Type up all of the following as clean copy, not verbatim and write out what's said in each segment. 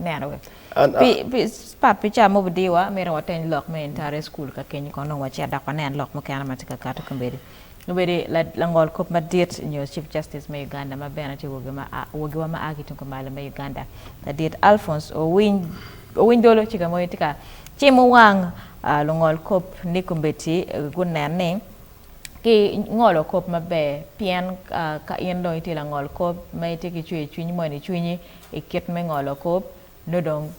nero pat picha mo bdiwa mero waten lok me entire school ka kenyi kono wacha da kwanen lok mo kana matika kata kumbedi nobedi Lungol Kop madit nyo Chief Justice me Uganda ma benati wogiwa ma akitu ko mala me Uganda madit Alphonse Owiny Dollo Chigamoi tika chimo wang Lungol Kop ni kumbeti gunane ki ngolo kop mabe pian ka yendo iti Lungol Kop mai tiki chui mo ni chui e ket me ngolo kop no dong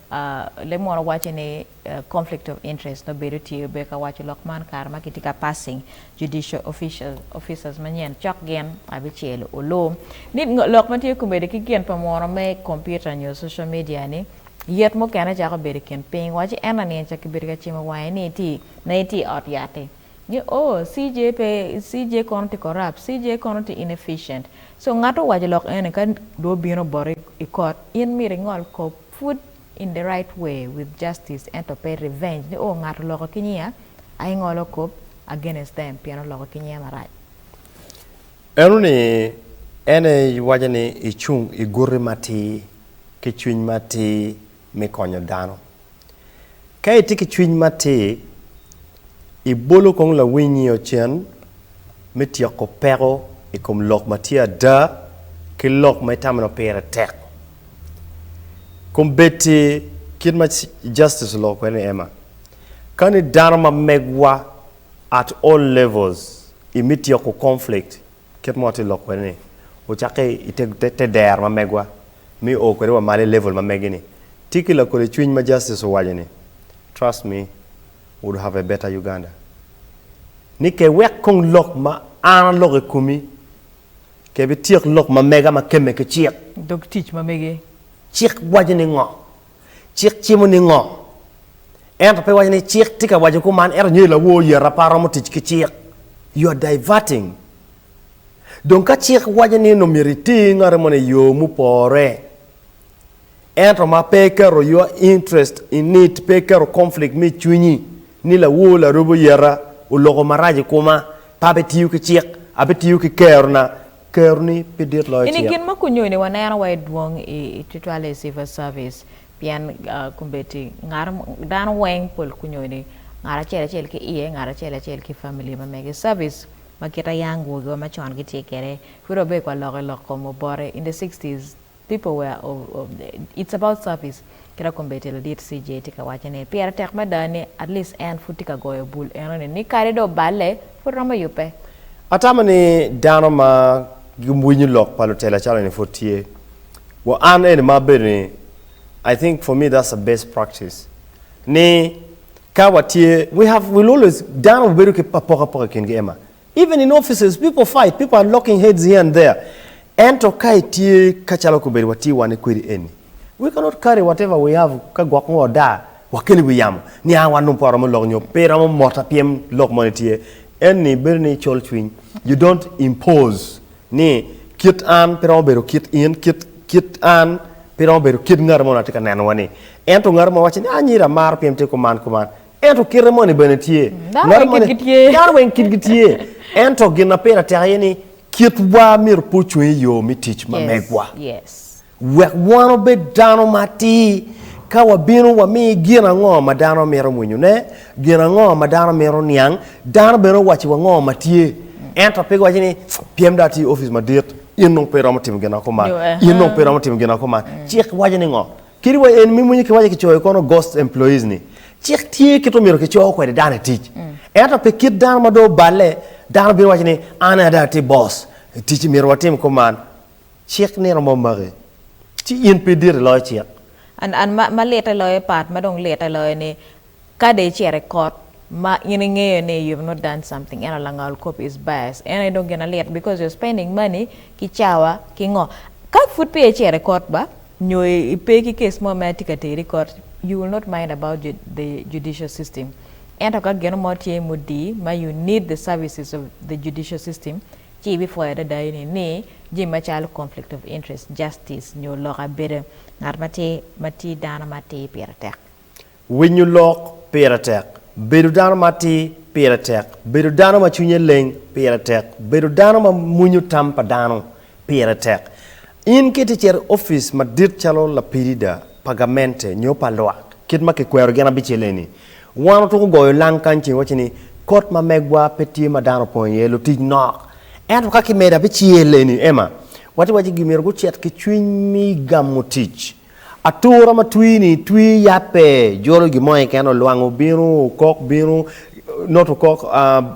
le mo wache ne conflict of interest no beru ti be ka wache lokman karma kitika passing judicial officers manyen chok gen abichelo olom nit lokman ti ku be ki gen pamoro me computer news social media ni yet mo kana ja ko be ken ping wache ena ne cha ki be ka chima wa ni ti na ti ot yate ni CJ konti corrupt CJ konti inefficient so ngato waje lok ene kan do bino bore I court in mi Lungol Kop put in the right way with justice and to pay revenge ni ngato loko kinya ay Lungol Kop against them piano loko kinya marai enu ni ene waje ni ichung iguri mati ki chuny mati mi konyo dano kai tiki chuny mati ibolo kong la winyi o chen mitia ko pero ikom lok matia da ki lok mai tamano pere tek kom beti kid ma justice lok wene ema kani dharma megwa at all levels imitia ko conflict ket mo ti lok wene o chake ite te der ma megwa mi o ko wa male level ma megini tikila ko le chuny ma justice o wajeni trust me would have a better Uganda. Nike wek kong lok ma an lok kumi ke bi tiek lok ma mega ma keme ke chiek dog teach ma mege chiek wajeni ngo chiek chimo ni ngo en pe wajeni chiek tika waje ko man er nyela wo yera paro mo teach ke chiek you are diverting donc ka chiek wajeni no meriti ngare mo ne yo mu pore en ma pe kero your interest in it pe kero conflict mi chunyi ni la wo la robo yera o logo maraje kuma pabe tiyu ke chiek abe tiyu ke kerni pedir lo chiek ini kin makunyo ni wanayana wa duong I titwale civil service pian kumbeti ngar dan weng pol kunyo ni ngara chele ke iye ngara chele ke family ma mege service makita yangu go ma chon ki tekere furo be kwa loko mo bore in the 60s people were it's about service kira kumbeti la dit CJ tika wachane piara tek madane at least and futika goyo bul enone ni kare do balle furama yupe atamani dano ma gumwinyi lok palo tela chalo ni fotie wa an ene ma bene I think for me that's the best practice ni kawatie we'll always dano beru ke papoka kengema even in offices people fight people are locking heads here and there ento kai tie kachalo kuberi wati wane kwiri eni we cannot carry whatever we have ka gwakon da wakeli we yam ni awan no poro mo log nyo pera mo mota piem log monetie any berni chol twin you don't impose ni kit an pero bero kit in kit an pero bero kit ngar mo natika nan wani ento ngar mo wachi anyira mar piem te command ento kire mo ni benetie ngar mo wen kit gitie ento gina pera tayeni kit wa mir puchwe yo mi teach ma megwa yes wek wano be dano mati ka wabino wa mi gina ngo ma dano mero munyu ne gina ngo ma dano mero niang dano beno wachi wa ngo matie enta pego wajini PM dati office madit inno pero matim gina ko ma inno pero matim gina ko ma chik wajini ngo kiri wa en mi munyu ki waje ki choy kono ghost employees ni chik tie ki to mero ki choy ko de dana teach enta pe kid dano ma do balle dano beno wajini ana dati boss teach mero watim ko man chik ne mo mare ci yen pedir lo ci an ma leta lo part ma dong leta lo ni ka de ci record ma yene ne you've not done something and Lungol Kop is biased and I don't gonna let because you're spending money ki chawa ki ngo ka foot pay ci record ba ñoy pay ki case mo ma tikati record you will not mind about the judicial system and ka geno mo tie mudi ma you need the services of the judicial system ci before the day ni jima chal conflict of interest justice ñu loxa bere ngar mati dana mati piratek winyu lok piratek bedu dana mati piratek bedu dana ma chunye leng piratek bedu dana ma munyu tampa dano piratek in kiti cher office madit chalo la pirida pagamente nyo palwa kit ma ke kwero gena bicheleni wano to go lang kanchi wachini kot ma megwa peti ma dano ponye lo tij nok en ka ki meda bicheleni ema wati gimero go chet ki chwin mi gamotich atura ma twi yape joro gimoy keno lwango biru kok biru not kok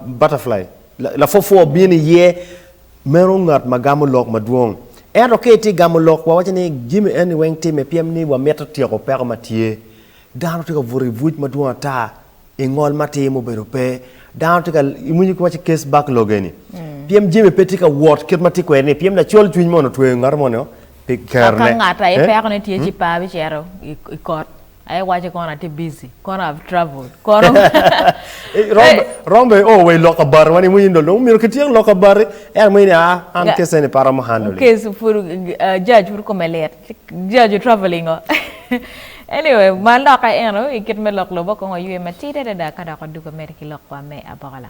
butterfly la fofo bini ye mero ngat magamo lok maduong ero keti gamo lok wa wachini jimi eni wengti me piem ni wa meto tieko peko matie dano tika vuri vuj maduong ata ingol mati mo bedo pe dano tika imunyi ko wachi case backlog eni piem jimi petika wot kit mati ko eni piem na chol twin mono twe ngar mono pikerne ka ngata e peko ne tie chi pa bi chero ikot ai wache kona te busy kona have traveled kona rombe we loka bar wani munyi ndolo miro kitiang loka bar muni an kese ne para mo handle case for judge for komelet judge traveling anyway man loka ikit me lok lo ba ko yu ma ti de da kada ko du ko mer ki lok wa me abagala